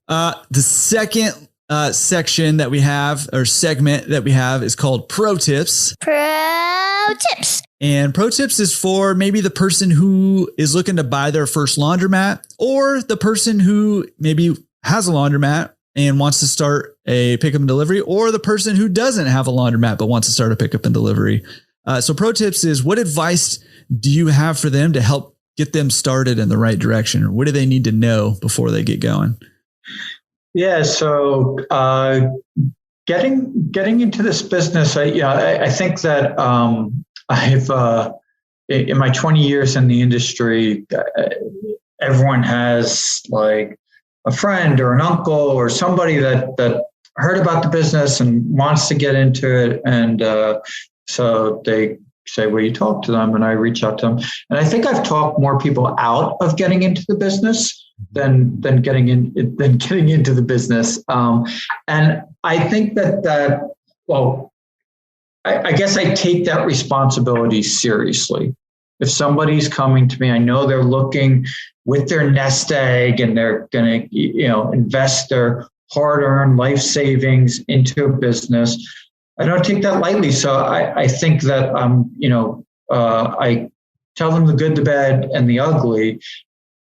The second section that we have, or segment that we have, is called Pro Tips. Pro Tips. And Pro Tips is for maybe the person who is looking to buy their first laundromat, or the person who maybe has a laundromat and wants to start a pickup and delivery, or the person who doesn't have a laundromat but wants to start a pickup and delivery. So Pro Tips is, what advice do you have for them to help get them started in the right direction? What do they need to know before they get going? Yeah, so getting into this business, I think that I've in my 20 years in the industry, everyone has like a friend or an uncle or somebody that heard about the business and wants to get into it, and so they say, "Will you talk to them?" And I reach out to them, and I think I've talked more people out of getting into the business than getting into the business. And I think that I guess I take that responsibility seriously. If somebody's coming to me, I know they're looking with their nest egg and they're going to, invest their hard-earned life savings into a business. I don't take that lightly. So I think that, I tell them the good, the bad, and the ugly.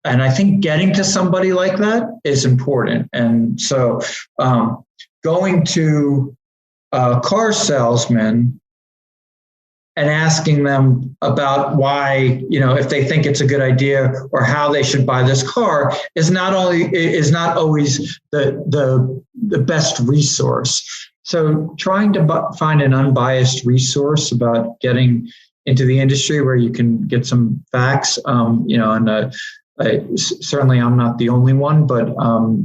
And I think getting to somebody like that is important. And so going to a car salesman and asking them about why, if they think it's a good idea or how they should buy this car is not always the best resource. So trying to find an unbiased resource about getting into the industry where you can get some facts, certainly I'm not the only one, but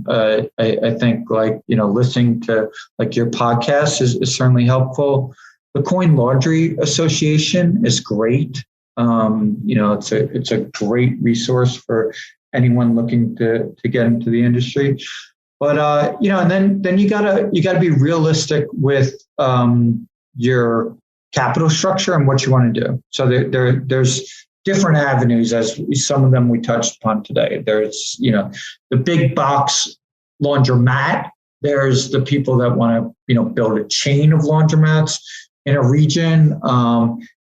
I think listening to your podcast is certainly helpful. The Coin Laundry Association is great. It's a great resource for anyone looking to get into the industry. But and then you gotta be realistic with your capital structure and what you want to do. So there's different avenues, as some of them we touched upon today. There's the big box laundromat. There's the people that want to build a chain of laundromats in a region.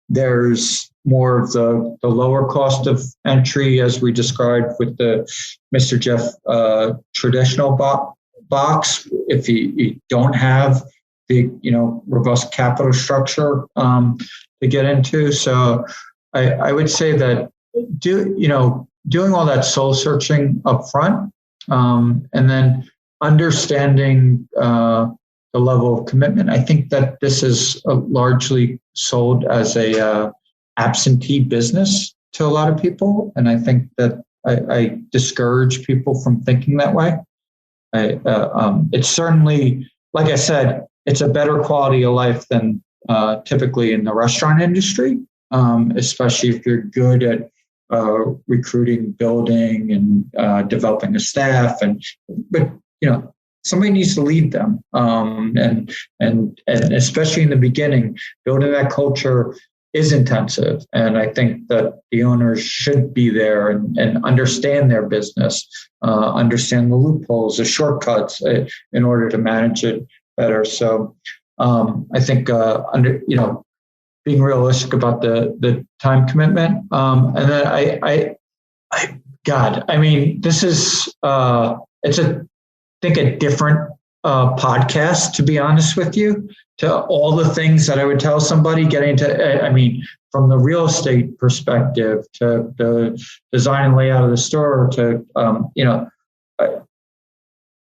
There's more of the lower cost of entry, as we described with the Mr. Jeff traditional box. If you don't have the robust capital structure to get into, so I would say that doing all that soul searching up front, and then understanding the level of commitment. I think that this is largely sold as a absentee business to a lot of people, and I think that I discourage people from thinking that way. It's certainly, like I said, it's a better quality of life than typically in the restaurant industry, especially if you're good at recruiting, building, and developing a staff. But somebody needs to lead them, and especially in the beginning, building that culture is intensive. And I think that the owners should be there and understand their business, understand the loopholes, the shortcuts in order to manage it better. So I think being realistic about the time commitment, and then this is it's a different podcast, to be honest with you, to all the things that I would tell somebody getting into, from the real estate perspective to the design and layout of the store to,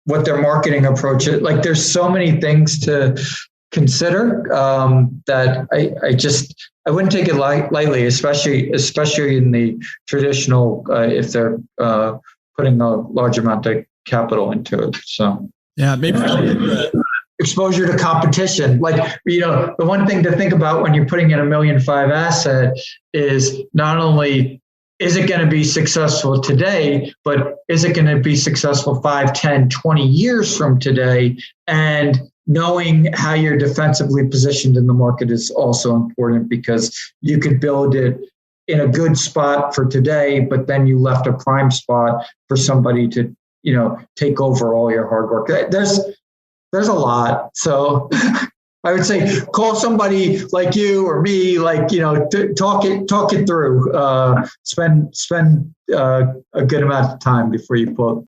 what their marketing approach is. Like, there's so many things to consider that I wouldn't take it lightly, especially in the traditional, if they're putting a large amount of capital into it. So yeah, maybe exposure to competition. Like, the one thing to think about when you're putting in $1.5 million asset is not only is it going to be successful today, but is it going to be successful 5, 10, 20 years from today? And knowing how you're defensively positioned in the market is also important, because you could build it in a good spot for today, but then you left a prime spot for somebody to take over all your hard work. There's a lot. So I would say call somebody like you or me, talk it through. Spend a good amount of time before you